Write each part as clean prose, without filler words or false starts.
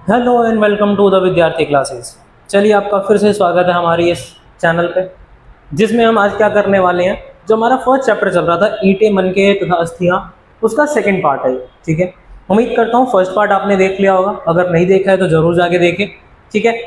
Hello and welcome to the Vidyarthi classes. चलिए आपका फिर से स्वागत है हमारी इस चैनल पे, जिसमें हम आज क्या करने वाले हैं। जो हमारा फर्स्ट चैप्टर चल रहा था ईंटें मनके तथा अस्थियां, उसका सेकंड पार्ट है। ठीक है, उम्मीद करता हूँ फर्स्ट पार्ट आपने देख लिया होगा, अगर नहीं देखा है तो जरूर जाके देखें। ठीक है,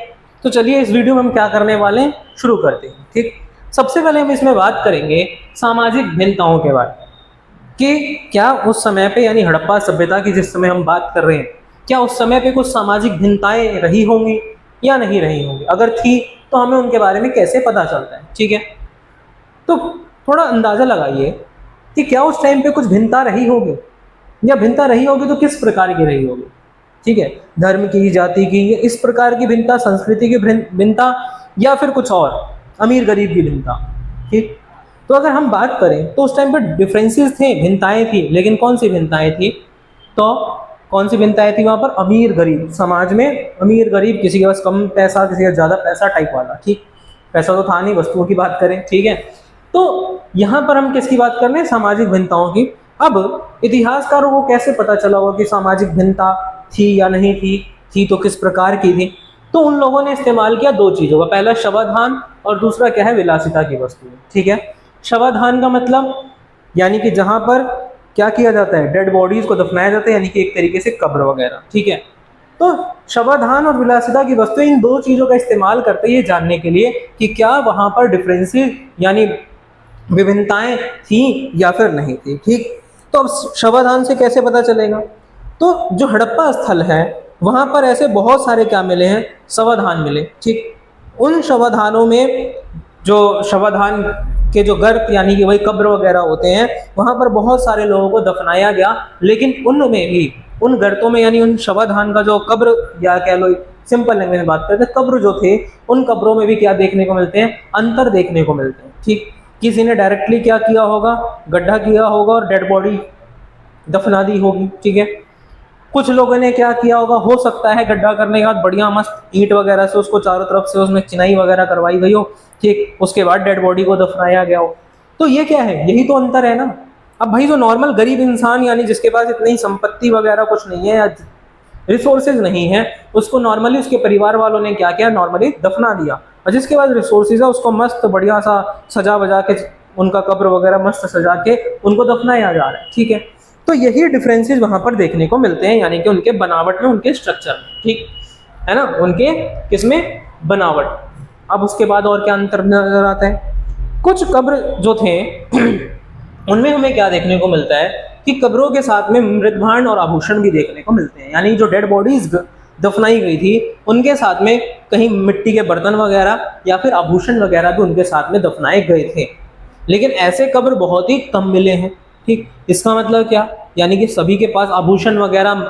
तो चलिए इस वीडियो में हम क्या करने वाले हैं शुरू करते हैं। ठीक, सबसे पहले हम इसमें बात करेंगे सामाजिक भिन्नताओं के बारे में कि क्या उस समय पे यानी हड़प्पा सभ्यता की जिस समय हम बात कर रहे हैं, क्या उस समय पे कुछ सामाजिक भिन्नताएं रही होंगी या नहीं रही होंगी, अगर थी तो हमें उनके बारे में कैसे पता चलता है। ठीक है, तो थोड़ा अंदाजा लगाइए कि क्या उस टाइम पे कुछ भिन्नता रही होगी, या भिन्नता रही होगी तो किस प्रकार की रही होगी। ठीक है, धर्म की, जाति की, इस प्रकार की भिन्नता, संस्कृति की भिन्नता, या फिर कुछ और अमीर गरीब की भिन्नता। ठीक, तो अगर हम बात करें तो उस टाइम पर डिफरेंसेस थे, भिन्नताएं थी, लेकिन कौन सी भिन्नताएं थी? तो कौन सी भिन्नताएं थी वहां पर? अमीर गरीब, समाज में अमीर गरीब, किसी के पास कम पैसा, किसी का ज्यादा पैसा टाइप वाला। ठीक, पैसा तो था नहीं, वस्तुओं की बात करें। ठीक है, तो यहाँ पर हम किसकी बात कर रहे हैं? सामाजिक भिन्नताओं की। अब इतिहासकारों को कैसे पता चला होगा कि सामाजिक भिन्नता थी या नहीं थी तो किस प्रकार की थी? तो उन लोगों ने इस्तेमाल किया दो चीजों का, पहला शवाधान और दूसरा क्या है? विलासिता की वस्तु। ठीक है, शवाधान का मतलब यानी कि जहां पर क्या किया जाता है? डेड बॉडीज को दफनाया जाता है, यानी कि एक तरीके से कब्र वगैरह। ठीक है, तो शवाधान और विलासिता की वस्तु, इन दो चीजों का इस्तेमाल करते हैं ये जानने के लिए कि क्या वहां पर डिफरेंसेस यानी विभिन्नताएं थी या फिर नहीं थी। ठीक, तो अब शवाधान से कैसे पता चलेगा? तो जो हड़प्पा स्थल है वहां पर ऐसे बहुत सारे क्या मिले हैं? शवाधान मिले। ठीक, उन शवाधानों में जो शवाधान के जो गर्त यानी कि वही कब्र वगैरह होते हैं, वहां पर बहुत सारे लोगों को दफनाया गया, लेकिन उनमें भी, उन गर्तों में यानी उन शवाधान का जो कब्र, या कह लो सिंपल लैंग्वेज में बात करते हैं, कब्र जो थे, उन कब्रों में भी क्या देखने को मिलते हैं? अंतर देखने को मिलते हैं। ठीक, किसी ने डायरेक्टली क्या किया होगा? गड्ढा किया होगा और डेड बॉडी दफना दी होगी। ठीक है, कुछ लोगों ने क्या किया होगा? हो सकता है गड्ढा करने के बाद बढ़िया मस्त ईंट वगैरह से उसको चारों तरफ से उसमें चिनाई वगैरह करवाई गई हो। ठीक, उसके बाद डेड बॉडी को दफनाया गया हो। तो ये क्या है? यही तो अंतर है ना। अब भाई जो नॉर्मल गरीब इंसान यानी जिसके पास इतनी संपत्ति वगैरह कुछ नहीं है या रिसोर्सेज नहीं है, उसको नॉर्मली उसके परिवार वालों ने क्या किया? नॉर्मली दफना दिया। और जिसके पास रिसोर्सेज है उसको मस्त बढ़िया सा सजा बजा के, उनका कब्र वगैरह मस्त सजा के उनको दफनाया जा रहा है। ठीक है, तो यही डिफरेंसेस वहां पर देखने को मिलते हैं, यानी कि उनके बनावट में, उनके स्ट्रक्चर में। ठीक है ना, उनके किसमें? बनावट। अब उसके बाद और क्या अंतर नजर आता है? कुछ कब्र जो थे उनमें हमें क्या देखने को मिलता है कि कब्रों के साथ में मृतभांड और आभूषण भी देखने को मिलते हैं, यानी जो डेड बॉडीज दफनाई गई थी उनके साथ में कहीं मिट्टी के बर्तन वगैरह या फिर आभूषण वगैरह भी उनके साथ में दफनाए गए थे, लेकिन ऐसे कब्र बहुत ही कम मिले हैं। ठीक, इसका मतलब क्या? यानी कि सभी के पास आभूषण वगैरह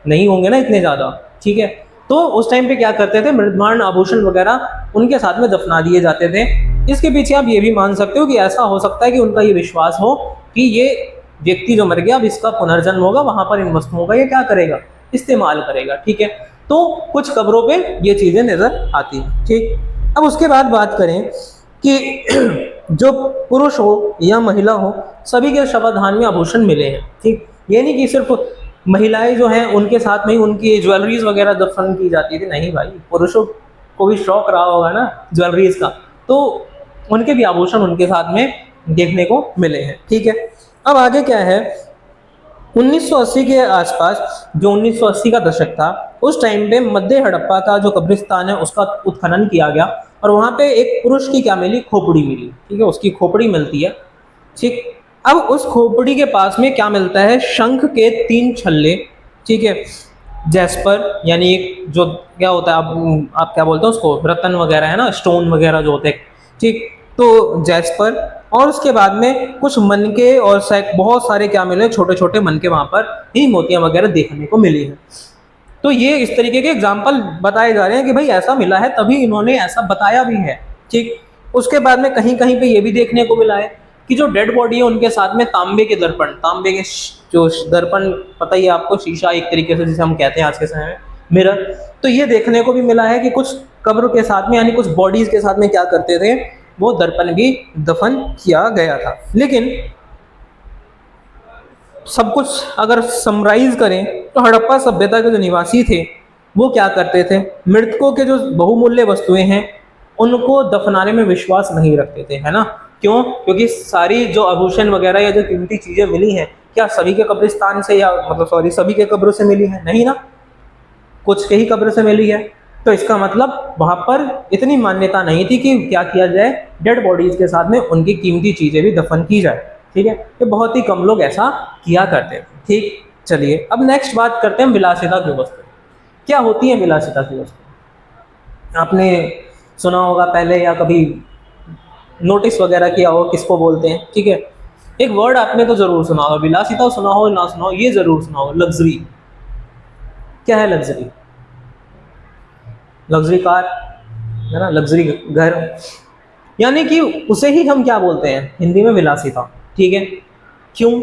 नहीं होंगे ना इतने ज्यादा। ठीक है, तो उस टाइम पे क्या करते थे? मृतभांड आभूषण वगैरह उनके साथ में दफना दिए जाते थे। इसके पीछे आप ये भी मान सकते हो कि ऐसा हो सकता है कि उनका ये विश्वास हो कि ये व्यक्ति जो मर गया अब इसका पुनर्जन्म होगा, वहां पर इन वस्तुओं का ये क्या करेगा? इस्तेमाल करेगा। ठीक है, तो कुछ कब्रों पे ये चीजें नजर आती हैं। ठीक, अब उसके बाद बात करें कि जो पुरुष हो या महिला हो, सभी के शवाधान में आभूषण मिले हैं। ठीक, ये नहीं कि सिर्फ महिलाएं जो हैं उनके साथ में ही उनकी ज्वेलरीज वगैरह दफन की जाती थी, नहीं भाई, पुरुषों को भी शौक रहा होगा ना ज्वेलरीज का, तो उनके भी आभूषण उनके साथ में देखने को मिले हैं। ठीक है, अब आगे क्या है? 1980 के आसपास, जो 1980 का दशक था, उस टाइम पे मध्य हड़प्पा का जो कब्रिस्तान है उसका उत्खनन किया गया और वहां पे एक पुरुष की क्या मिली? खोपड़ी मिली। ठीक है, उसकी खोपड़ी मिलती है। ठीक, अब उस खोपड़ी के पास में क्या मिलता है? शंख के 3 छल्ले। ठीक है, जैस्पर यानी एक जो क्या होता है, आप क्या बोलते हैं उसको? रत्न वगैरह है ना, स्टोन वगैरह जो होते हैं। ठीक, तो जैस्पर, और उसके बाद में कुछ मनके और बहुत सारे क्या मिले? छोटे छोटे मनके वहां पर ही मोतियां वगैरह देखने को मिली है। तो ये इस तरीके के एग्जाम्पल बताए जा रहे हैं कि भाई ऐसा मिला है, तभी इन्होंने ऐसा बताया भी है। ठीक, उसके बाद में कहीं कहीं पे ये भी देखने को मिला है कि जो डेड बॉडी है उनके साथ में तांबे के दर्पण, तांबे के जो दर्पण, पता ही है आपको, शीशा एक तरीके से जिसे हम कहते हैं आज के समय में मिरर, तो ये देखने को भी मिला है कि कुछ कब्र के साथ में यानी कुछ बॉडीज के साथ में क्या करते थे? वो दर्पण भी दफन किया गया था। लेकिन सब कुछ अगर समराइज करें तो हड़प्पा सभ्यता के जो निवासी थे वो क्या करते थे, मृतकों के जो बहुमूल्य वस्तुएं हैं उनको दफनाने में विश्वास नहीं रखते थे, है ना। क्यों? क्योंकि सारी जो आभूषण वगैरह या जो कीमती चीजें मिली हैं, क्या सभी के कब्रिस्तान से या मतलब सॉरी सभी के कब्रों से मिली है? नहीं ना, कुछ के ही कब्र से मिली है। तो इसका मतलब वहां पर इतनी मान्यता नहीं थी कि क्या किया जाए, डेड बॉडीज के साथ में उनकी कीमती चीजें भी दफन की जाए, ठीक है। तो बहुत ही कम लोग ऐसा किया करते थे, ठीक। चलिए अब नेक्स्ट बात करते हैं विलासिता की वस्तु। क्या होती है विलासिता की वस्तु? आपने सुना होगा पहले या कभी नोटिस वगैरह किया हो किसको बोलते हैं, ठीक है। एक वर्ड आपने तो जरूर सुना होगा, विलासिता सुना हो ना सुना हो, ये जरूर सुना हो, लग्जरी। क्या है लग्जरी? लग्जरी कार, है ना, लग्जरी घर, यानी कि उसे ही हम क्या बोलते हैं हिंदी में, विलासिता, ठीक है। क्यों?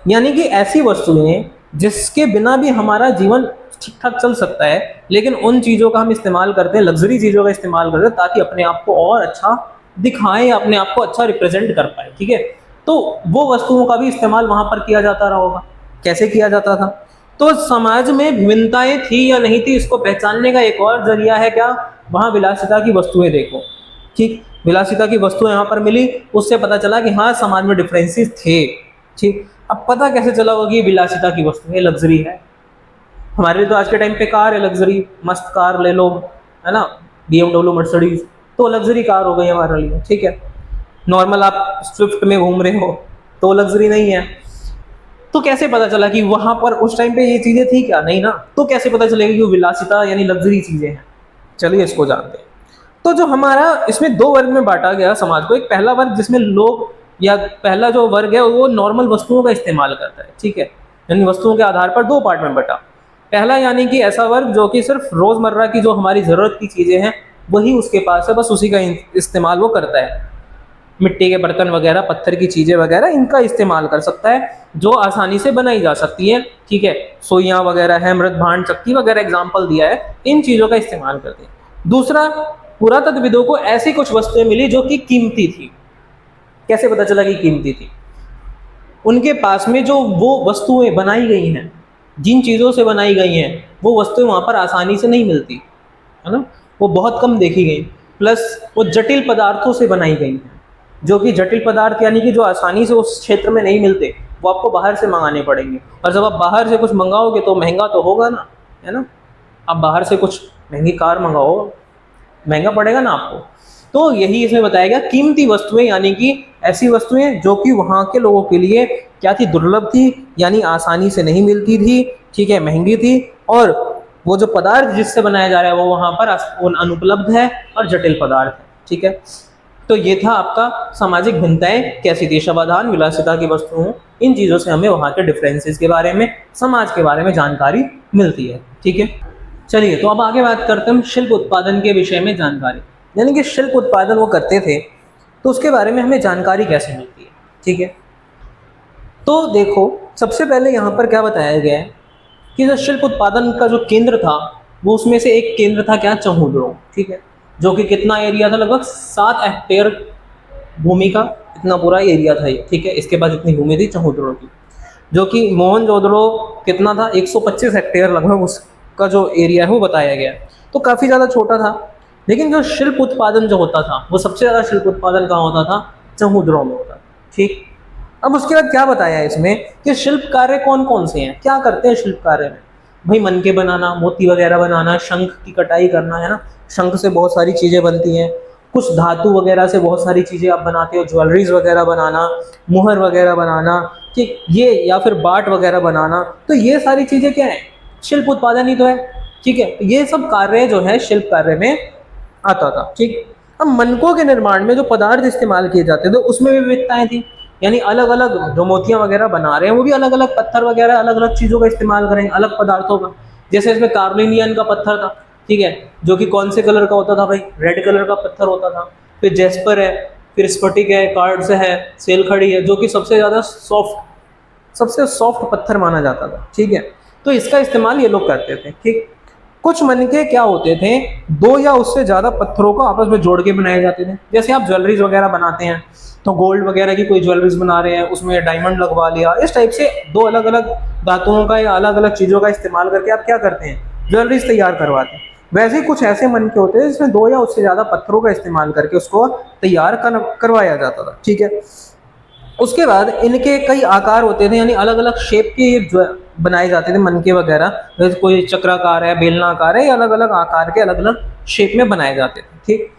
यानी कि ऐसी वस्तुएं जिसके बिना भी हमारा जीवन ठीक ठाक चल सकता है, लेकिन उन चीज़ों का हम इस्तेमाल करते हैं, लग्जरी चीज़ों का इस्तेमाल करते हैं ताकि अपने आप को और अच्छा दिखाएं या अपने आप को अच्छा रिप्रेजेंट कर पाए, ठीक है। तो वो वस्तुओं का भी इस्तेमाल वहां पर किया जाता रहा होगा। कैसे किया जाता था? तो समाज में विभिन्नताएं थी या नहीं थी, इसको पहचानने का एक और जरिया है क्या, वहां विलासिता की वस्तुएं देखो, ठीक। विलासिता की वस्तुएं यहाँ पर मिली, उससे पता चला कि हाँ समाज में डिफरेंसेस थे, ठीक। अब पता कैसे चला होगा कि विलासिता की वस्तु है, लग्जरी है। हमारे लिए तो आज के टाइम पे कार है लग्जरी, मस्त कार ले लो, है ना, BMW मर्सिडीज, तो लग्जरी कार हो गई हमारे लिए, ठीक है। नॉर्मल आप स्विफ्ट में घूम रहे हो तो लग्जरी नहीं है। तो कैसे पता चला कि वहां पर उस टाइम पे ये चीजें थी क्या? नहीं ना। तो कैसे पता चलेगा कि वो विलासिता यानी लग्जरी चीजें हैं? चलिए इसको जानते हैं। तो जो हमारा इसमें दो वर्ग में बांटा गया समाज को, एक पहला वर्ग जिसमें लोग या पहला जो वर्ग है वो नॉर्मल वस्तुओं का इस्तेमाल करता है, ठीक है। यानी वस्तुओं के आधार पर दो पार्ट में बटा। पहला यानी कि ऐसा वर्ग जो कि सिर्फ रोजमर्रा की जो हमारी जरूरत की चीजें हैं वही उसके पास है, बस उसी का इस्तेमाल वो करता है। मिट्टी के बर्तन वगैरह, पत्थर की चीजें वगैरह, इनका इस्तेमाल कर सकता है जो आसानी से बनाई जा सकती है, ठीक है। सुइयां वगैरह है, मृत भांड चक्की वगैरह एग्जाम्पल दिया है, इन चीजों का इस्तेमाल करते हैं। दूसरा, पुरातत्वविदों को ऐसी कुछ वस्तुएं मिली जो कि कीमती थी। कैसे पता चला कि कीमती थी? उनके पास में जो वो वस्तुएं बनाई गई हैं, जिन चीज़ों से बनाई गई हैं, वो वस्तुएं वहाँ पर आसानी से नहीं मिलती, है ना, वो बहुत कम देखी गई। प्लस वो जटिल पदार्थों से बनाई गई हैं, जो कि जटिल पदार्थ यानी कि जो आसानी से उस क्षेत्र में नहीं मिलते, वो आपको बाहर से मंगाने पड़ेंगे। और जब आप बाहर से कुछ मंगाओगे तो महंगा तो होगा ना, है ना। आप बाहर से कुछ महंगी कार मंगाओ, महंगा पड़ेगा ना आपको। तो यही इसमें बताया गया, कीमती वस्तुएं यानी कि ऐसी वस्तुएं जो कि वहाँ के लोगों के लिए क्या थी, दुर्लभ थी, यानी आसानी से नहीं मिलती थी, ठीक है, महंगी थी, और वो जो पदार्थ जिससे बनाया जा रहा है वो वहाँ पर अनुपलब्ध है और जटिल पदार्थ है, ठीक है। तो ये था आपका सामाजिक भिन्नताएं कैसी थी, शवाधान, विलासिता की वस्तुओं, इन चीज़ों से हमें वहाँ के डिफरेंसेस के बारे में, समाज के बारे में जानकारी मिलती है, ठीक है। चलिए तो अब आगे बात करते हैं शिल्प उत्पादन के विषय में जानकारी, यानी कि शिल्प उत्पादन वो करते थे तो उसके बारे में हमें जानकारी कैसे मिलती है, ठीक है। तो देखो सबसे पहले यहाँ पर क्या बताया गया है कि जो शिल्प उत्पादन का जो केंद्र था वो उसमें से एक केंद्र था क्या, चहुद्रो, ठीक है, जो कि कितना एरिया था, लगभग 7 हेक्टेयर भूमि का इतना पूरा एरिया था ये, ठीक है। इसके बाद इतनी भूमि थी चहुद्रो की, जो कि मोहनजोदड़ो कितना था, 125 हेक्टेयर लगभग उसका जो एरिया है वो बताया गया। तो काफ़ी ज़्यादा छोटा था, लेकिन जो शिल्प उत्पादन जो होता था वो सबसे ज़्यादा शिल्प उत्पादन कहाँ होता था, चहुद्रो में होता था, ठीक। अब उसके बाद क्या बताया है इसमें कि शिल्प कार्य कौन कौन से हैं, क्या करते हैं शिल्प कार्य में। भाई मनके बनाना, मोती वगैरह बनाना, शंख की कटाई करना, है ना, शंख से बहुत सारी चीज़ें बनती हैं, कुछ धातु वगैरह से बहुत सारी चीज़ें आप बनाते हो, ज्वेलरीज वगैरह बनाना, मुहर वगैरह बनाना, ठीक, ये या फिर बाट वगैरह बनाना, तो ये सारी चीज़ें क्या है, शिल्प उत्पादन ही तो है, ठीक है। ये सब कार्य जो है शिल्प कार्य में आता था, ठीक। अब मनकों के निर्माण में जो पदार्थ इस्तेमाल किए जाते थे उसमें भी विविधताएं थी, यानी अलग अलग जो मोतियां वगैरह बना रहे हैं वो भी अलग अलग पत्थर वगैरह अलग अलग चीज़ों का इस्तेमाल करेंगे, अलग पदार्थों का। जैसे इसमें कार्बोनियन का पत्थर था, ठीक है, जो कि कौन से कलर का होता था भाई, रेड कलर का पत्थर होता था। फिर जेस्पर है, फिर स्फटिक है, कार्ड्स है, सेलखड़ी है, जो कि सबसे ज़्यादा सबसे सॉफ्ट पत्थर माना जाता था, ठीक है। तो इसका इस्तेमाल ये लोग करते थे, ठीक। कुछ मनके क्या होते थे, 2 या उससे ज़्यादा पत्थरों को आपस में जोड़ के बनाए जाते थे। जैसे आप ज्वेलरीज वगैरह बनाते हैं तो गोल्ड वगैरह की कोई ज्वेलरीज बना रहे हैं, उसमें डायमंड लगवा लिया, इस टाइप से 2 अलग अलग धातुओं का या अलग अलग चीज़ों का इस्तेमाल करके आप क्या करते हैं, ज्वेलरीज तैयार करवाते हैं। वैसे ही कुछ ऐसे मनके होते हैं जिसमें 2 या उससे ज़्यादा पत्थरों का इस्तेमाल करके उसको तैयार करवाया जाता था, ठीक है। उसके बाद इनके कई आकार होते थे, यानी अलग अलग शेप के जो बनाए जाते थे मनके वगैरह, जैसे कोई चक्राकार है, बेलनाकार है, या अलग अलग आकार के अलग अलग शेप में बनाए जाते थे, ठीक।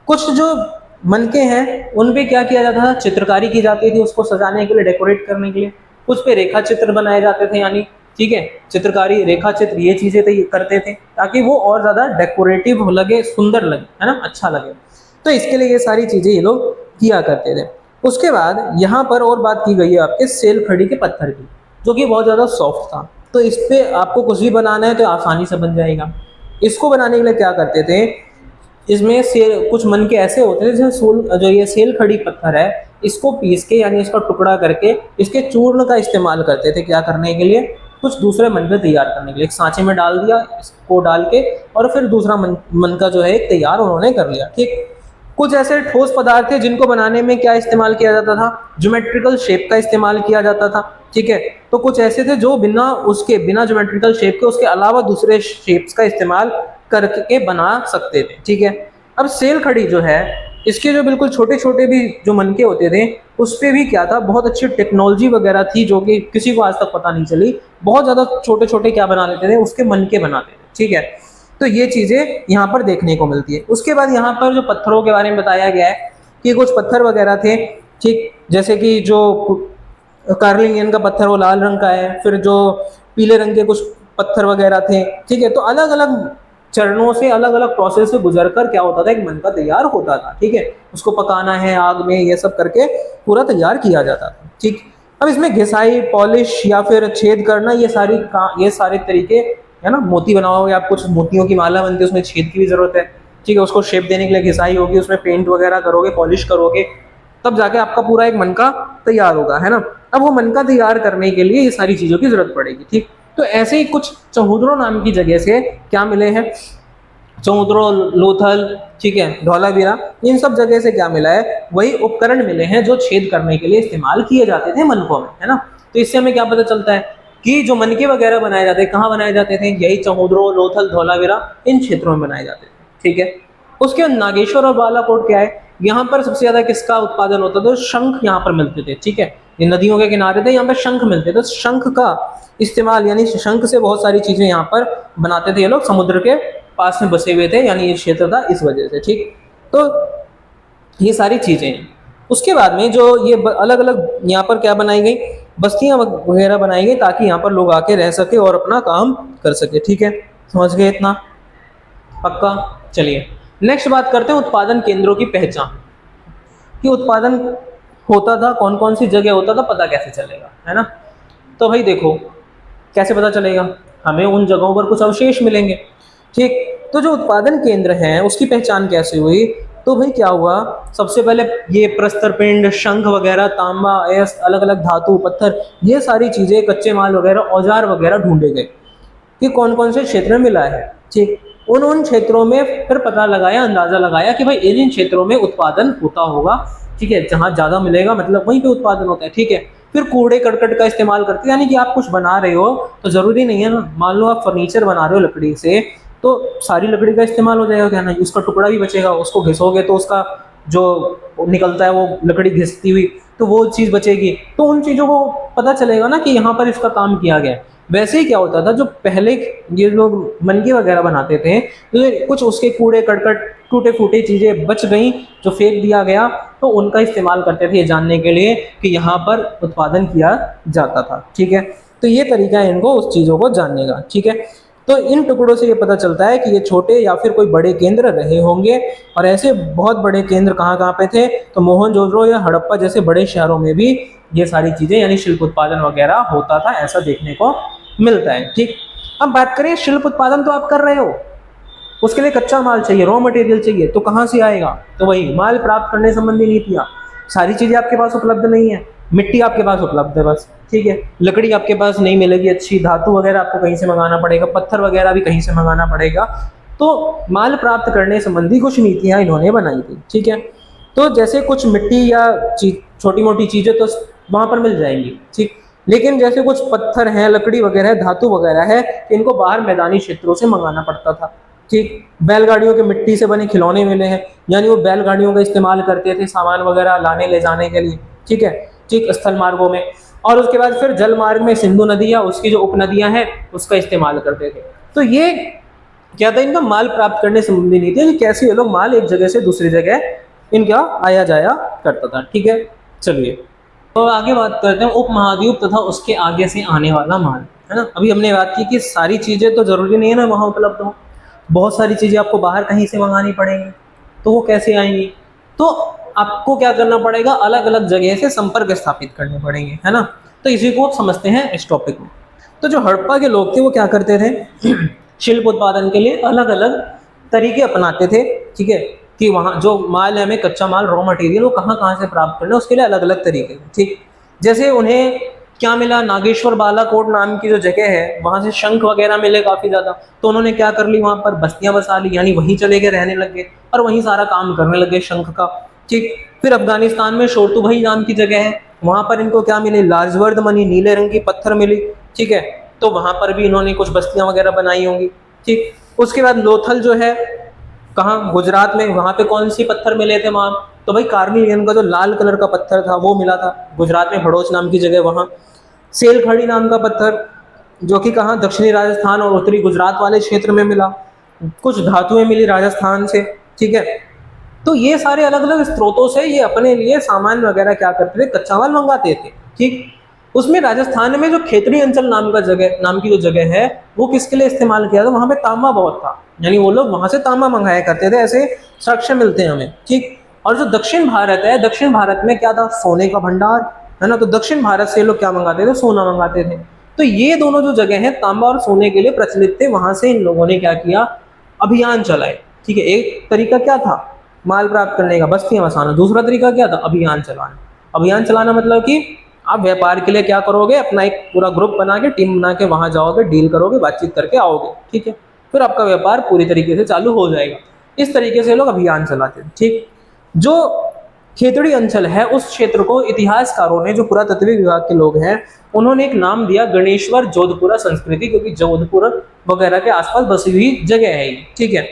कुछ जो मनके हैं उन पे क्या किया जाता था, चित्रकारी की जाती थी उसको सजाने के लिए, डेकोरेट करने के लिए। कुछ पे रेखा चित्र बनाए जाते थे, यानी ठीक है, चित्रकारी, रेखा चित्र, ये चीजें करते थे ताकि वो और ज्यादा डेकोरेटिव लगे, सुंदर लगे, है ना, अच्छा लगे। तो इसके लिए ये सारी चीजें ये लोग किया करते थे। उसके बाद यहाँ पर और बात की गई है आपके सेल खड़ी के पत्थर की, जो कि बहुत ज़्यादा सॉफ्ट था। तो इस पे आपको कुछ भी बनाना है तो आसानी से बन जाएगा। इसको बनाने के लिए क्या करते थे, इसमें सेल, कुछ मनके ऐसे होते थे जैसे जो ये सेल खड़ी पत्थर है, इसको पीस के यानी इसका टुकड़ा करके इसके चूर्ण का इस्तेमाल करते थे, क्या करने के लिए, कुछ दूसरे मनके तैयार करने के लिए। एक सांचे में डाल दिया, इसको डाल के, और फिर दूसरा मनका जो है तैयार उन्होंने कर लिया, ठीक। कुछ ऐसे ठोस पदार्थ थे जिनको बनाने में क्या इस्तेमाल किया जाता था, ज्योमेट्रिकल शेप का इस्तेमाल किया जाता था, ठीक है। तो कुछ ऐसे थे जो बिना ज्योमेट्रिकल शेप के, उसके अलावा दूसरे शेप्स का इस्तेमाल करके बना सकते थे, ठीक है। अब सेल खड़ी जो है, इसके जो बिल्कुल छोटे छोटे भी जो मनके होते थे, उस पर भी क्या था, बहुत अच्छी टेक्नोलॉजी वगैरह थी जो कि किसी को आज तक पता नहीं चली। बहुत ज़्यादा छोटे छोटे क्या बना लेते थे, उसके मनके बनाते थे, ठीक है। तो ये चीज़ें यहाँ पर देखने को मिलती है। उसके बाद यहाँ पर जो पत्थरों के बारे में बताया गया है कि कुछ पत्थर वगैरह थे, ठीक, जैसे कि जो कार्लिंगियन का पत्थर वो लाल रंग का है, फिर जो पीले रंग के कुछ पत्थर वगैरह थे, ठीक है। तो अलग अलग चरणों से, अलग अलग प्रोसेस से गुजरकर क्या होता था, एक मनका तैयार होता था, ठीक है। उसको पकाना है आग में, ये सब करके पूरा तैयार किया जाता था, ठीक। अब इसमें घिसाई, पॉलिश या फिर छेद करना, ये सारे तरीके है ना। मोती बनाओगे आप, कुछ मोतियों की माला बनती है, उसमें छेद की भी जरूरत है, ठीक है। उसको शेप देने के लिए घिसाई होगी, उसमें पेंट वगैरह करोगे, पॉलिश करोगे, तब जाके आपका पूरा एक मनका तैयार होगा, है ना। अब वो मनका तैयार करने के लिए ये सारी चीज़ों की जरूरत पड़ेगी, ठीक। तो ऐसे ही कुछ चौहुद्रो नाम की जगह से क्या मिले हैं, चौहुद्रो, लोथल, ठीक है, धौलावीरा, इन सब जगह से क्या मिला है, वही उपकरण मिले हैं जो छेद करने के लिए इस्तेमाल किए जाते थे मनकों में, है ना। तो इससे हमें क्या पता चलता है कि जो मनके वगैरह बनाए जाते, कहाँ बनाए जाते थे, यही चौहुद्रो, लोथल, धौलावीरा, इन क्षेत्रों में बनाए जाते थे, ठीक है। उसके बाद नागेश्वर और बालाकोट क्या है, यहाँ पर सबसे ज्यादा किसका उत्पादन होता था, शंख यहाँ पर मिलते थे, ठीक है। ये नदियों के किनारे थे, यहाँ पर शंख मिलते थे। शंख का इस्तेमाल, यानी शंख से बहुत सारी चीजें यहाँ पर बनाते थे ये लोग, समुद्र के पास में बसे हुए थे, यानी ये क्षेत्र था इस वजह से, ठीक। तो ये सारी चीजें हैं। उसके बाद में जो ये अलग अलग यहाँ पर क्या बनाई गई, बस्तियां वगैरह बनाई गई, ताकि यहाँ पर लोग आके रह सके और अपना काम कर सके, ठीक है। समझ गए इतना, पक्का। चलिए नेक्स्ट बात करते हैं उत्पादन केंद्रों की पहचान, कि उत्पादन होता था, कौन कौन सी जगह होता था, पता कैसे चलेगा, है ना। तो भाई देखो, कैसे पता चलेगा, हमें उन जगहों पर कुछ अवशेष मिलेंगे, ठीक। तो जो उत्पादन केंद्र हैं उसकी पहचान कैसे हुई, तो भाई क्या हुआ, सबसे पहले ये प्रस्तर पिंड, शंख वगैरह, तांबा, अलग अलग धातु, पत्थर, ये सारी चीजें, कच्चे माल वगैरह, औजार वगैरह ढूंढे गए कि कौन कौन से क्षेत्र में मिला है, ठीक। उन क्षेत्रों में फिर पता लगाया, अंदाजा लगाया कि भाई इन क्षेत्रों में उत्पादन होता होगा, ठीक है। जहाँ ज्यादा मिलेगा मतलब वहीं पे उत्पादन होता है, ठीक है। फिर कूड़े करकट का इस्तेमाल करते हैं, यानी कि आप कुछ बना रहे हो तो जरूरी नहीं है ना, मान लो आप फर्नीचर बना रहे हो लकड़ी से, तो सारी लकड़ी का इस्तेमाल हो जाएगा, क्या ना, उसका टुकड़ा भी बचेगा, उसको घिसोगे तो उसका जो निकलता है वो लकड़ी घिसती हुई, तो वो चीज़ बचेगी। तो उन चीज़ों को पता चलेगा ना कि यहाँ पर इसका काम किया गया। वैसे ही क्या होता था, जो पहले ये लोग मनके वगैरह बनाते थे, तो कुछ उसके कूड़े करकट, टूटे फूटे चीज़ें बच गई जो फेंक दिया गया, तो उनका इस्तेमाल करते थे ये जानने के लिए कि यहाँ पर उत्पादन किया जाता था, ठीक है। तो ये तरीका है इनको उस चीज़ों को जानने का, ठीक है। तो इन टुकड़ों से ये पता चलता है कि ये छोटे या फिर कोई बड़े केंद्र रहे होंगे, और ऐसे बहुत बड़े केंद्र कहाँ कहाँ पे थे, तो मोहनजोदड़ो या हड़प्पा जैसे बड़े शहरों में भी ये सारी चीज़ें, यानी शिल्प उत्पादन वगैरह होता था, ऐसा देखने को मिलता है, ठीक। अब बात करें, शिल्प उत्पादन तो आप कर रहे हो, उसके लिए कच्चा माल चाहिए, रॉ मटेरियल चाहिए, तो कहाँ से आएगा, तो वही माल प्राप्त करने संबंधी नीतियाँ। सारी चीज़ें आपके पास उपलब्ध नहीं है, मिट्टी आपके पास उपलब्ध है बस, ठीक है। लकड़ी आपके पास नहीं मिलेगी अच्छी, धातु वगैरह आपको कहीं से मंगाना पड़ेगा, पत्थर वगैरह भी कहीं से मंगाना पड़ेगा। तो माल प्राप्त करने संबंधी कुछ नीतियाँ इन्होंने बनाई थी, ठीक है। तो जैसे कुछ मिट्टी या छोटी मोटी चीज़ें तो वहाँ पर मिल जाएंगी, ठीक। लेकिन जैसे कुछ पत्थर हैं, लकड़ी वगैरह है, धातु वगैरह है, इनको बाहर मैदानी क्षेत्रों से मंगाना पड़ता था। ठीक, बैलगाड़ियों के मिट्टी से बने खिलौने मिले हैं, यानी वो बैलगाड़ियों का इस्तेमाल करते थे सामान वगैरह लाने ले जाने के लिए। ठीक है, ठीक, स्थल मार्गों में। और उसके बाद फिर जल मार्ग में सिंधु नदी या उसकी जो उपनदियां हैं उसका इस्तेमाल करते थे। तो ये क्या था, इनका माल प्राप्त करने संबंधी नहीं थी कि कैसे ये लोग माल एक जगह से दूसरी जगह इनका आया जाया करता था। ठीक है, चलिए तो आगे बात करते हैं उपमहाद्वीप तथा उसके आगे से आने वाला माल, है ना। अभी हमने बात की कि सारी चीज़ें तो जरूरी नहीं है ना वहाँ उपलब्ध हो, बहुत सारी चीज़ें आपको बाहर कहीं से मंगानी पड़ेंगी, तो वो कैसे आएंगी, तो आपको क्या करना पड़ेगा, अलग अलग जगह से संपर्क स्थापित करने पड़ेंगे, है ना। तो इसी को समझते हैं इस टॉपिक में। तो जो हड़प्पा के लोग थे वो क्या करते थे शिल्प उत्पादन के लिए अलग अलग तरीके अपनाते थे। ठीक है, कि वहाँ जो माल है, हमें कच्चा माल, रॉ मटेरियल, वो कहाँ कहाँ से प्राप्त करना है, उसके लिए अलग अलग तरीके। ठीक, जैसे उन्हें क्या मिला, नागेश्वर बालाकोट नाम की जो जगह है वहाँ से शंख वगैरह मिले काफ़ी ज़्यादा, तो उन्होंने क्या कर ली, वहाँ पर बस्तियाँ बसा ली, यानी वहीं चले गए, रहने लग गए और वहीं सारा काम करने लगे शंख का। ठीक, फिर अफगानिस्तान में शोरतुभई नाम की जगह है, वहाँ पर इनको क्या मिले, लाजवर्द मनी, नीले रंग की पत्थर मिली। ठीक है, तो वहाँ पर भी इन्होंने कुछ बस्तियाँ वगैरह बनाई होंगी। ठीक, उसके बाद लोथल जो है कहाँ, गुजरात में, वहाँ पे कौन सी पत्थर मिले थे वहाँ, तो भाई कार्निलियन का जो लाल कलर का पत्थर था वो मिला था गुजरात में, भड़ोच नाम की जगह वहाँ। सेलखड़ी नाम का पत्थर जो कि कहाँ, दक्षिणी राजस्थान और उत्तरी गुजरात वाले क्षेत्र में मिला। कुछ धातुएं मिली राजस्थान से। ठीक है, तो ये सारे अलग अलग स्रोतों से ये अपने लिए सामान वगैरह क्या करते थे, कच्चा माल मंगाते थे। ठीक, उसमें राजस्थान में जो खेतड़ी अंचल नाम की जो जगह है वो किसके लिए इस्तेमाल किया था, वहां पे तांबा बहुत था, यानी वो लोग वहां से तांबा मंगाया करते थे, ऐसे साक्ष्य मिलते हैं हमें। ठीक, और जो दक्षिण भारत है, दक्षिण भारत में क्या था, सोने का भंडार, है ना। तो दक्षिण भारत से लोग क्या मंगाते थे, सोना मंगाते थे। तो ये दोनों जो जगह है तांबा और सोने के लिए प्रचलित थे, वहां से इन लोगों ने क्या किया, अभियान चलाए। ठीक है, एक तरीका क्या था, माल प्राप्त करने का, बस्तियां बसाना। दूसरा तरीका क्या था, अभियान चलाना। अभियान चलाना मतलब कि आप व्यापार के लिए क्या करोगे, अपना एक पूरा ग्रुप बना के, टीम बना के वहां जाओगे, डील करोगे, बातचीत करके आओगे। ठीक है, फिर आपका व्यापार पूरी तरीके से चालू हो जाएगा। इस तरीके से लोग अभियान चलाते हैं। ठीक, जो खेतड़ी अंचल है उस क्षेत्र को इतिहासकारों ने, जो पुरातत्व विभाग के लोग हैं, उन्होंने एक नाम दिया गणेश्वर जोधपुरा संस्कृति, क्योंकि जोधपुर वगैरह के आसपास बसी हुई जगह है। ठीक है,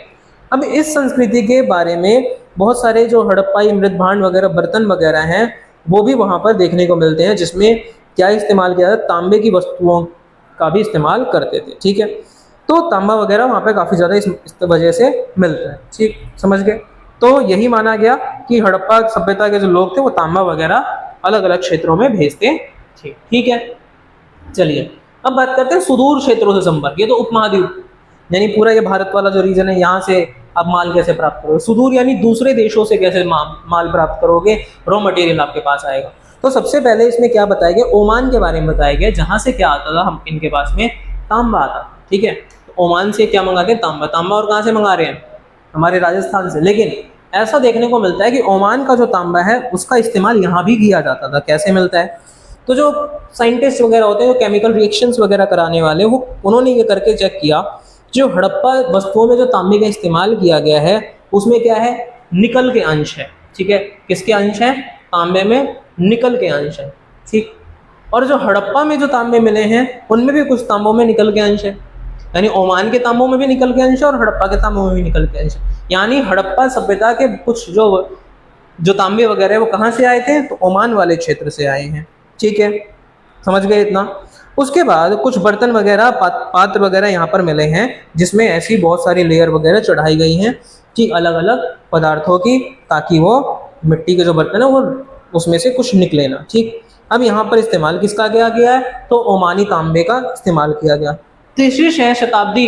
अब इस संस्कृति के बारे में बहुत सारे जो हड़प्पाई मृत भांड वगैरह, बर्तन वगैरह हैं, वो भी वहाँ पर देखने को मिलते हैं, जिसमें क्या इस्तेमाल किया जाता है, तांबे की वस्तुओं का भी इस्तेमाल करते थे। ठीक है, तो तांबा वगैरह वहाँ पे काफ़ी ज़्यादा इस वजह से मिलता है। ठीक, समझ गए। तो यही माना गया कि हड़प्पा सभ्यता के जो लोग थे वो तांबा वगैरह अलग अलग क्षेत्रों में भेजते थे। ठीक है, चलिए अब बात करते हैं सुदूर क्षेत्रों से संपर्क। ये तो उपमहाद्वीप, यानी पूरा ये भारत वाला जो रीजन है, यहाँ से आप माल कैसे प्राप्त करोगे। सुदूर यानी दूसरे देशों से कैसे माल प्राप्त करोगे, रॉ मटेरियल आपके पास आएगा। तो सबसे पहले इसमें क्या बताया गया, ओमान के बारे में बताया गया, जहाँ से क्या आता था, हम इनके पास में तांबा आता। ठीक है, तो ओमान से क्या मंगाते हैं, तांबा। तांबा और कहाँ से मंगा रहे हैं, हमारे राजस्थान से। लेकिन ऐसा देखने को मिलता है कि ओमान का जो तांबा है उसका इस्तेमाल यहाँ भी किया जाता था। कैसे मिलता है, तो जो साइंटिस्ट वगैरह होते हैं, जो केमिकल रिएक्शंस वगैरह कराने वाले, वो उन्होंने ये करके चेक किया, जो हड़प्पा वस्तुओं में जो तांबे का इस्तेमाल किया गया है उसमें क्या है, निकल के अंश है। ठीक है, किसके अंश है, तांबे में निकल के अंश है। ठीक, और जो हड़प्पा में जो तांबे मिले हैं उनमें भी कुछ तांबों में निकल के अंश है, यानी ओमान के तांबों में भी निकल के अंश है और हड़प्पा के तांबों में भी निकल के अंश है। यानी हड़प्पा सभ्यता के कुछ जो तांबे वगैरह वो कहाँ से आए थे, तो ओमान वाले क्षेत्र से आए हैं। ठीक है, समझ गए इतना। उसके बाद कुछ बर्तन वगैरह, पात्र वगैरह यहाँ पर मिले हैं, जिसमें ऐसी बहुत सारी लेयर वगैरह चढ़ाई गई हैं कि अलग अलग पदार्थों की, ताकि वो मिट्टी के जो बर्तन है वो उसमें से कुछ निकले ना। ठीक, अब यहाँ पर इस्तेमाल किसका किया गया है, तो ओमानी तांबे का इस्तेमाल किया गया। तीसरी शताब्दी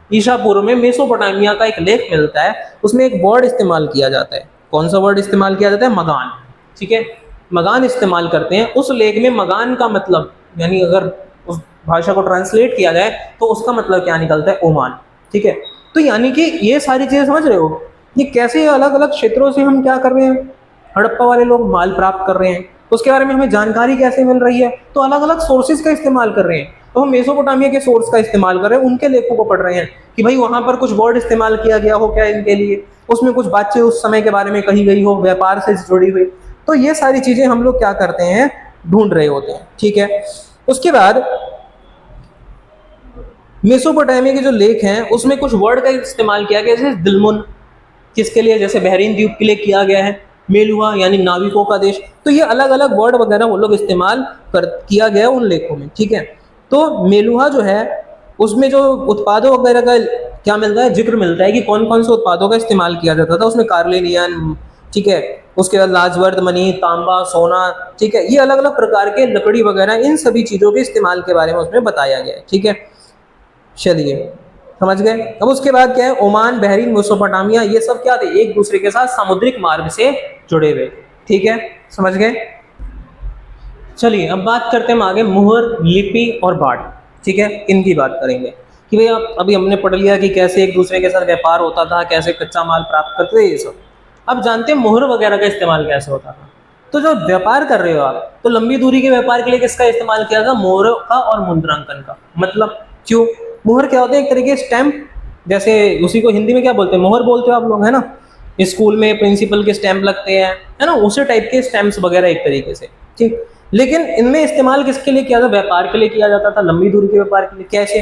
ईसा पूर्व में मेसोपोटामिया का एक लेख मिलता है, उसमें एक वर्ड इस्तेमाल किया जाता है। कौन सा वर्ड इस्तेमाल किया जाता है, मगान। ठीक है, मगान इस्तेमाल करते हैं। उस लेख में मगान का मतलब, यानी अगर उस भाषा को ट्रांसलेट किया जाए तो उसका मतलब क्या निकलता है, ओमान। ठीक है, तो यानी कि ये सारी चीजें समझ रहे हो, ये कैसे अलग अलग क्षेत्रों से हम क्या कर रहे हैं, हड़प्पा वाले लोग माल प्राप्त कर रहे हैं, उसके बारे में हमें जानकारी कैसे मिल रही है, तो अलग अलग सोर्सेज का इस्तेमाल कर रहे हैं। तो हम मेसोपोटामिया के सोर्स का इस्तेमाल कर रहे हैं, उनके लेखों को पढ़ रहे हैं कि भाई वहां पर कुछ वर्ड इस्तेमाल किया गया हो क्या इनके लिए, उसमें कुछ बातचीत उस समय के बारे में कही गई हो, व्यापार से जुड़ी हुई। तो ये सारी चीजें हम लोग क्या करते हैं, ढूंढ रहे होते हैं, ठीक है। उसके बाद मेसोपोटामिया के जो लेख हैं उसमें कुछ वर्ड का इस्तेमाल किया गया, जैसे दिलमुन किसके लिए, जैसे बहरीन द्वीप के लिए किया गया है, मेलुआ यानी नाविकों का देश। तो ये अलग अलग वर्ड वगैरह वो लोग इस्तेमाल कर किया गया उन लेखों में, ठीक है। तो मेलुआ जो है उसमें जो उत्पादों वगैरह का क्या मिलता है, जिक्र मिलता है कि कौन कौन से उत्पादों का इस्तेमाल किया जाता था उसमें। कार्लिनियन, ठीक है, उसके बाद लाजवर्द मणि, तांबा, सोना, ठीक है, ये अलग अलग प्रकार के लकड़ी वगैरह, इन सभी चीजों के इस्तेमाल के बारे में उसमें बताया गया है, ठीक है। चलिए समझ गए। अब उसके बाद क्या है, ओमान, बहरीन, मेसोपोटामिया, ये सब क्या थे, एक दूसरे के साथ सामुद्रिक मार्ग से जुड़े हुए, ठीक है, समझ गए। चलिए अब बात करते हैं हम आगे मुहर, लिपि और बाढ़, ठीक है, इनकी बात करेंगे कि भाई आप अभी हमने पढ़ लिया कि कैसे एक दूसरे के साथ व्यापार होता था, कैसे कच्चा माल प्राप्त करते थे, ये सब। अब जानते हैं मुहर वगैरह का इस्तेमाल कैसे होता था। तो जो व्यापार कर रहे हो आप, तो लंबी दूरी के व्यापार के लिए किसका इस्तेमाल किया था, मोहरों का और मुद्रांकन का। मतलब क्यों, मुहर क्या होते हैं, एक तरीके स्टैंप, जैसे उसी को हिंदी में क्या बोलते हैं, मोहर बोलते हो आप लोग, है ना। स्कूल में प्रिंसिपल के स्टैंप लगते हैं, है ना, उसी टाइप के स्टैंप्स वगैरह एक तरीके से, ठीक। लेकिन इनमें इस्तेमाल किसके लिए किया था, व्यापार के लिए किया जाता था, लंबी दूरी के व्यापार के लिए। कैसे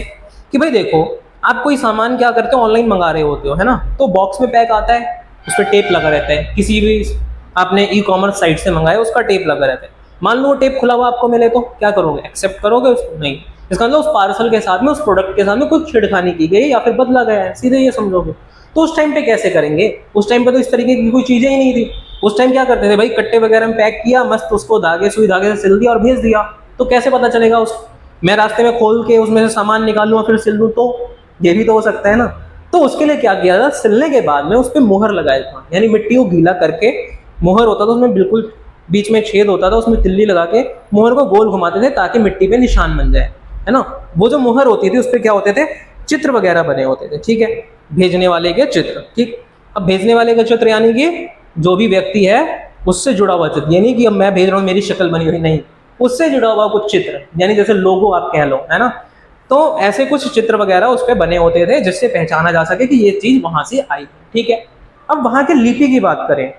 कि भाई देखो, आप कोई सामान क्या करते हो, ऑनलाइन मंगा रहे होते हो, है ना, तो बॉक्स में पैक आता है, उस पर टेप लगा रहता है, किसी भी आपने ई कॉमर्स साइट से मंगाया उसका टेप लगा रहता है। मान लो वो टेप खुला हुआ आपको मिले तो क्या करोगे, एक्सेप्ट करोगे उसको, नहीं। इसका मतलब उस पार्सल के साथ में, उस प्रोडक्ट के साथ में कुछ छेड़खानी की गई या फिर बदला गया है, सीधे ये समझोगे। तो उस टाइम पे कैसे करेंगे, उस टाइम पे तो इस तरीके की कोई चीजें ही नहीं थी। उस टाइम क्या करते थे भाई, कट्टे वगैरह में पैक किया, मस्त उसको धागे, सुई धागे से सिल दिया और भेज दिया। तो कैसे पता चलेगा, उस मैं रास्ते में खोल के उसमें से सामान निकालूं और फिर सिल दूं, तो ये भी तो हो सकता है ना। तो उसके लिए क्या किया था, सिलने के बाद में उस पर मोहर लगाया था, यानी मिट्टी को गीला करके मोहर होता था, उसमें बिल्कुल बीच में छेद होता था, उसमें तिल्ली लगा के मोहर को गोल घुमाते थे ताकि मिट्टी पे निशान बन जाए, है ना। वो जो मोहर होती थी उस पर क्या होते थे, चित्र वगैरह बने होते थे, ठीक है, भेजने वाले के चित्र, ठीक। अब भेजने वाले का चित्र यानी कि जो भी व्यक्ति है उससे जुड़ा हुआ चित्र, यानी कि अब मैं भेज रहा हूँ मेरी शक्ल बनी हुई नहीं, उससे जुड़ा हुआ कुछ चित्र, यानी जैसे लोगो आप कह लो, है ना। तो ऐसे कुछ चित्र वगैरह उस पर बने होते थे जिससे पहचाना जा सके कि ये चीज वहां से आई, ठीक है। अब वहां की लिपि की बात करें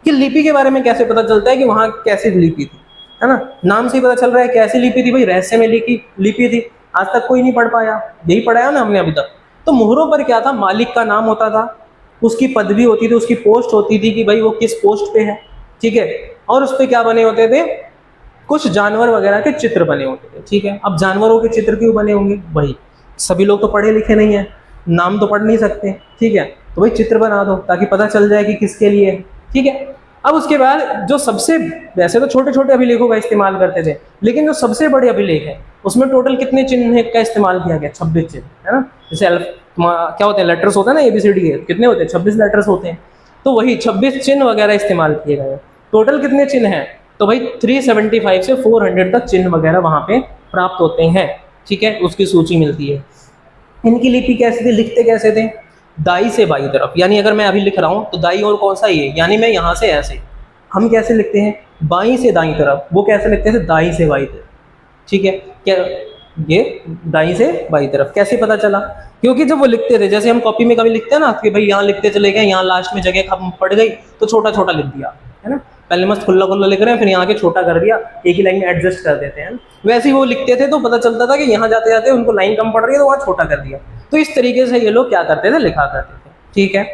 कि लिपि के बारे में कैसे पता चलता है कि वहां कैसी लिपि थी, है ना। नाम से ही पता चल रहा है कैसी लिपि थी, भाई रहस्य में लिखी लिपि थी, आज तक कोई नहीं पढ़ पाया, यही पढ़ाया ना हमने अभी तक। तो मुहरों पर क्या था, मालिक का नाम होता था, उसकी पदवी होती थी, उसकी पोस्ट होती थी कि भाई वो किस पोस्ट पे है, ठीक है। और उस पर क्या बने होते थे, कुछ जानवर वगैरह के चित्र बने होते थे, ठीक है। अब जानवरों के चित्र क्यों बने होंगे, भाई सभी लोग तो पढ़े लिखे नहीं है, नाम तो पढ़ नहीं सकते, ठीक है, तो भाई चित्र बना दो ताकि पता चल जाए कि किसके लिए है, ठीक है। अब उसके बाद जो सबसे, वैसे तो छोटे छोटे अभिलेखों का इस्तेमाल करते थे, लेकिन जो सबसे बड़े अभिलेख है उसमें टोटल कितने चिन्ह का इस्तेमाल किया गया, 26 चिन्ह, है ना। जैसे क्या होते हैं, लेटर्स होते हैं ना, ABCD के कितने होते हैं, 26 लेटर्स होते हैं, तो वही 26 चिन्ह वगैरह इस्तेमाल किए गए। टोटल कितने चिन्ह हैं, तो भाई 375 से 400 तक चिन्ह वगैरह वहां पे प्राप्त होते हैं, ठीक है, उसकी सूची मिलती है। इनकी लिपि कैसे थी, लिखते कैसे थे, दाई से बाई तरफ, यानी अगर मैं अभी लिख रहा हूँ तो दाई और कौन सा ये, यानी मैं यहाँ से ऐसे, हम कैसे लिखते हैं, बाई से दाई तरफ, वो कैसे लिखते थे, दाई से बाई तरफ, ठीक है। क्या ये दाई से बाई तरफ कैसे पता चला, क्योंकि जब वो लिखते थे, जैसे हम कॉपी में कभी लिखते हैं ना कि भाई यहाँ लिखते चले गए, यहाँ लास्ट में जगह कम पड़ गई तो छोटा छोटा लिख दिया, है ना। पहले मस्त खुल्ला खुल्ला लिख रहे हैं, फिर यहाँ के छोटा कर दिया, एक ही लाइन में एडजस्ट कर देते हैं, वैसे ही वो लिखते थे तो पता चलता था कि यहाँ जाते जाते उनको लाइन कम पड़ रही है तो वहाँ छोटा कर दिया। तो इस तरीके से ये लोग क्या करते थे, लिखा करते थे, ठीक है।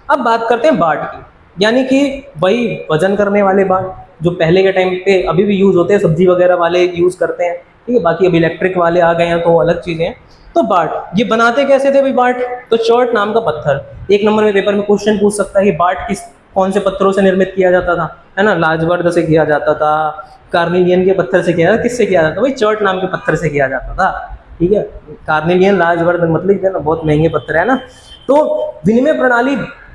अब बात करते हैं बाट की, यानी कि वही वजन करने वाले बाट जो पहले के टाइम पे अभी भी यूज होते हैं, सब्जी वगैरह वाले यूज करते हैं, ठीक है। बाकी अब इलेक्ट्रिक वाले आ गए हैं तो अलग चीजें हैं। तो बाट ये बनाते कैसे थे भाई, बाट तो चर्ट नाम का पत्थर, एक नंबर में पेपर में क्वेश्चन पूछ सकता है कि बाट किस कौन से पत्थरों से निर्मित किया जाता था, है ना। लाजवर्द से किया जाता था, कार्निलियन के पत्थर से किया जाता, किससे किया जाता, भाई चर्ट नाम के पत्थर से किया जाता था, ठीक है। कार्निलियन, लाजवर्द मतलब ना बहुत महंगे पत्थर है ना। तो विनिमय प्रणाली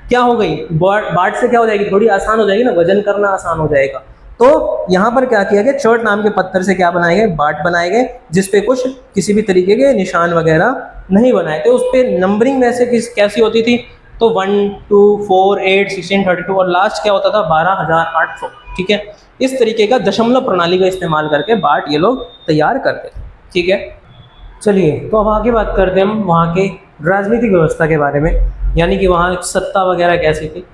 क्या हो गई, बाट से क्या हो जाएगी, थोड़ी आसान हो जाएगी ना, वजन करना आसान हो जाएगा। तो यहाँ पर क्या किया गया, चर्ट नाम के पत्थर से क्या बनाए गए, बाट बनाए गए, जिसपे कुछ किसी भी तरीके के निशान वगैरह नहीं बनाए थे। उस पर नंबरिंग वैसे कैसी होती थी, तो 1 2 4 8 16 32 और लास्ट क्या होता था 12,800, ठीक है। इस तरीके का दशमलव प्रणाली का इस्तेमाल करके बाट ये लोग तैयार करते थे, ठीक है। चलिए तो अब आगे बात करते हैं हम वहाँ के राजनीतिक व्यवस्था के बारे में, यानी कि वहाँ सत्ता वगैरह कैसी थी।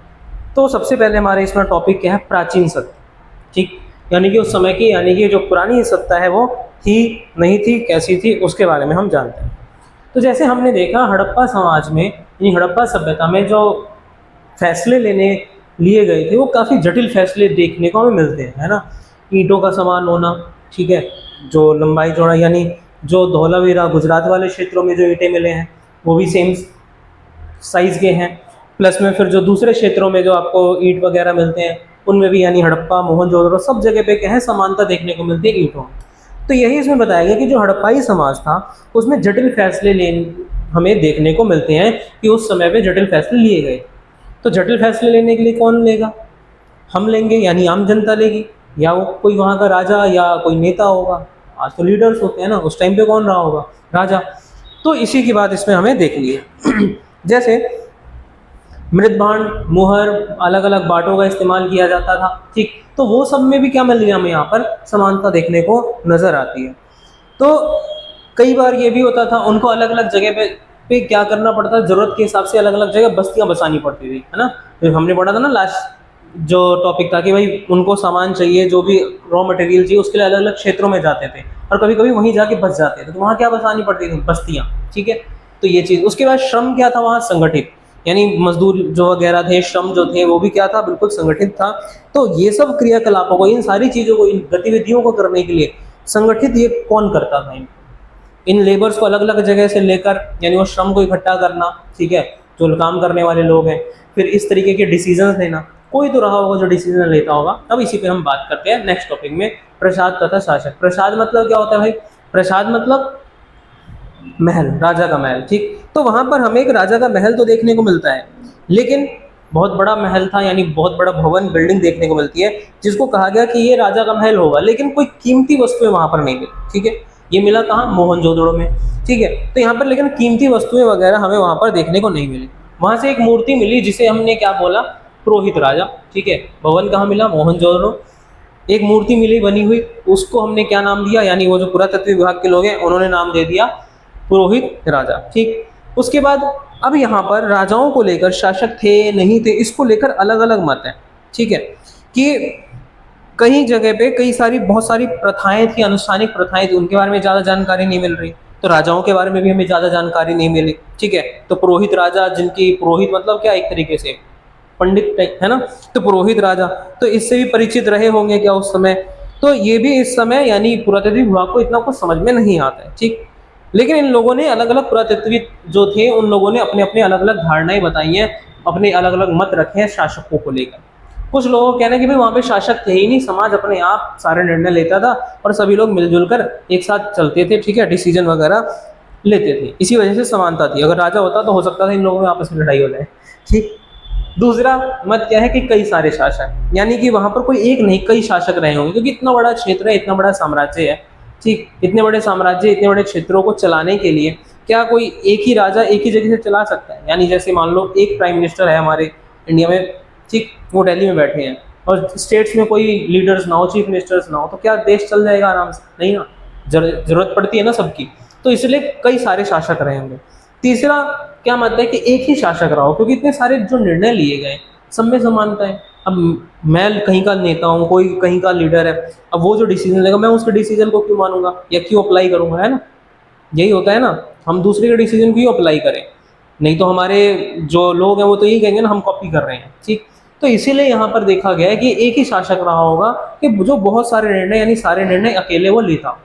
तो सबसे पहले हमारे इसमें टॉपिक क्या है, प्राचीन सत्ता, ठीक। यानी कि उस समय की, यानी कि जो पुरानी सत्ता है वो थी नहीं थी, कैसी थी, उसके बारे में हम जानते हैं। तो जैसे हमने देखा हड़प्पा समाज में, यानी हड़प्पा सभ्यता में जो फैसले लिए गए थे वो काफ़ी जटिल फैसले देखने को हमें मिलते हैं, है ना। ईंटों का समान होना, ठीक है, जो लंबाई चौड़ाई, यानी जो धौलावीरा गुजरात वाले क्षेत्रों में जो ईंटें मिले हैं वो भी सेम साइज़ के हैं। प्लस में फिर जो दूसरे क्षेत्रों में जो आपको ईंट वगैरह मिलते हैं उनमें भी, यानी हड़प्पा, मोहनजोदड़ो, सब जगह पे क्या है, समानता देखने को मिलती है ईंटों में। तो यही इसमें बताया गया कि जो हड़प्पाई समाज था उसमें जटिल फैसले ले हमें देखने को मिलते हैं कि उस समय पे जटिल फैसले लिए गए। तो जटिल फैसले लेने के लिए कौन लेगा? हम लेंगे, यानी आम जनता लेगी, या वो कोई वहाँ का राजा या कोई नेता होगा। आज तो लीडर्स होते हैं ना, उस टाइम पे कौन रहा होगा? राजा। तो इसी की बात इसमें हमें देखनी है। जैसे मृदभांड, मुहर, अलग अलग बाटों का इस्तेमाल किया जाता था, ठीक। तो वो सब में भी क्या मिल गया हमें, यहाँ पर समानता देखने को नजर आती है। तो कई बार ये भी होता था उनको अलग अलग जगह पे क्या करना पड़ता, जरूरत के हिसाब से अलग अलग जगह बस्तियां बसानी पड़ती थी, है ना। तो हमने पढ़ा था ना लास्ट जो टॉपिक था कि भाई उनको सामान चाहिए, जो भी रॉ मटेरियल चाहिए, उसके लिए अलग अलग क्षेत्रों में जाते थे और कभी कभी वहीं जाके बस जाते थे। तो वहाँ क्या बसानी पड़ती थी? बस्तियाँ, ठीक है। तो ये चीज़, उसके बाद श्रम क्या था वहाँ? संगठित, यानी मजदूर जो वगैरह थे, श्रम जो थे वो भी क्या था? बिल्कुल संगठित था। तो ये सब क्रियाकलापों को, इन सारी चीज़ों को, इन गतिविधियों को करने के लिए संगठित ये कौन करता था? इन लेबर्स को अलग अलग जगह से लेकर, यानी वो श्रम को इकट्ठा करना, ठीक है, जो काम करने वाले लोग हैं। फिर इस तरीके के डिसीजंस लेना, कोई तो रहा होगा जो डिसीजन लेता होगा। अब इसी पे हम बात करते हैं नेक्स्ट टॉपिक में, प्रसाद तथा शासक। प्रसाद मतलब क्या होता है भाई? प्रसाद मतलब महल, राजा का महल, ठीक। तो वहां पर हमें एक राजा का महल तो देखने को मिलता है, लेकिन बहुत बड़ा महल था, यानी बहुत बड़ा भवन, बिल्डिंग देखने को मिलती है जिसको कहा गया कि ये राजा का महल होगा, लेकिन कोई कीमती वस्तुएं वहां पर नहीं मिली, ठीक है। ये मिला कहाँ? मोहनजोदड़ो में, ठीक है। तो यहाँ पर लेकिन कीमती वस्तुएं वगैरह हमें वहां पर देखने को नहीं मिली। वहां से एक मूर्ति मिली जिसे हमने क्या बोला? पुरोहित राजा, ठीक है। भवन कहाँ मिला? मोहनजोदड़ो। एक मूर्ति मिली बनी हुई, उसको हमने क्या नाम दिया? यानी वो जो पुरातत्व विभाग के लोग हैं उन्होंने नाम दे दिया पुरोहित राजा, ठीक। उसके बाद अब यहाँ पर राजाओं को लेकर, शासक थे नहीं थे, इसको लेकर अलग अलग मत है, ठीक है। कि कई जगह पे बहुत सारी प्रथाएं थी, अनुष्ठानिक प्रथाएं थी, उनके बारे में ज़्यादा जानकारी नहीं मिल रही। तो राजाओं के बारे में भी हमें ज़्यादा जानकारी नहीं मिली, ठीक है। तो पुरोहित राजा, जिनकी पुरोहित मतलब क्या, एक तरीके से पंडित टाइप, है ना। तो पुरोहित राजा, तो इससे भी परिचित रहे होंगे क्या उस समय? तो ये भी इस समय, यानी पुरातत्व विभाग को इतना कुछ समझ में नहीं आता है, ठीक। लेकिन इन लोगों ने अलग अलग पुरातत्वविद जो थे उन लोगों ने अपने अपने अलग अलग धारणाएं बताई हैं, अपने अलग अलग मत रखे हैं शासकों को लेकर। कुछ लोगों का कहना है कि भाई वहाँ पे शासक थे ही नहीं, समाज अपने आप सारे निर्णय लेता था और सभी लोग मिलजुल कर एक साथ चलते थे, ठीक है, डिसीजन वगैरह लेते थे, इसी वजह से समानता थी। अगर राजा होता तो हो सकता था इन लोगों में आपस में लड़ाई हो जाए, ठीक। दूसरा मत क्या है कि कई सारे शासक, यानी कि वहां पर कोई एक नहीं, कई शासक रहे होंगे, क्योंकि इतना बड़ा क्षेत्र है, इतना बड़ा साम्राज्य है, ठीक। इतने बड़े साम्राज्य, इतने बड़े क्षेत्रों को चलाने के लिए क्या कोई एक ही राजा एक ही जगह से चला सकता है? यानी जैसे मान लो एक प्राइम मिनिस्टर है हमारे इंडिया में, ठीक, वो दिल्ली में बैठे हैं और स्टेट्स में कोई लीडर्स ना हो, चीफ मिनिस्टर्स ना हो, तो क्या देश चल जाएगा आराम से? नहीं ना, जरूरत पड़ती है ना सबकी। तो इसलिए कई सारे शासक रहे होंगे। तीसरा क्या मत है कि एक ही शासक रहा हो, क्योंकि इतने सारे जो निर्णय लिए गए सब में समानता है। अब मैं कहीं का नेता हूँ, कोई कहीं का लीडर है, अब वो जो डिसीजन लेगा मैं उसके डिसीजन को क्यों मानूंगा या क्यों अप्लाई करूंगा, है ना। यही होता है ना, हम दूसरे के डिसीजन क्यों अप्लाई करें? नहीं तो हमारे जो लोग हैं वो तो यही कहेंगे ना हम कॉपी कर रहे हैं, ठीक। तो इसीलिए यहाँ पर देखा गया है कि एक ही शासक रहा होगा कि जो बहुत सारे निर्णय, यानी सारे निर्णय अकेले वो लेता हो,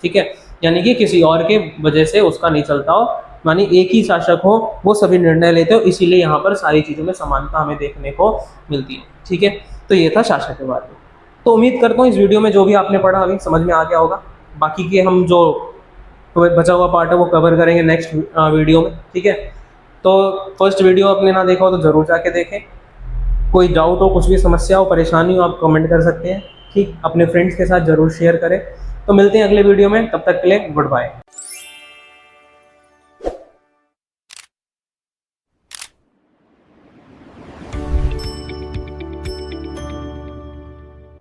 ठीक है, यानी कि किसी और के वजह से उसका नहीं चलता हो, मानी एक ही शासक हो, वो सभी निर्णय लेते हो। इसीलिए यहाँ पर सारी चीज़ों में समानता हमें देखने को मिलती है, ठीक है। तो ये था शासक के बारे में। तो उम्मीद करता हूँ इस वीडियो में जो भी आपने पढ़ा अभी समझ में आ गया होगा। बाकी के हम जो बचा हुआ पार्ट है वो कवर करेंगे नेक्स्ट वीडियो में, ठीक है। तो फर्स्ट वीडियो आपने ना देखा हो तो ज़रूर जाके देखें। कोई डाउट हो, कुछ भी समस्या हो, परेशानी हो, आप कमेंट कर सकते हैं, ठीक। अपने फ्रेंड्स के साथ ज़रूर शेयर करें। तो मिलते हैं अगले वीडियो में, तब तक के लिए गुड बाय।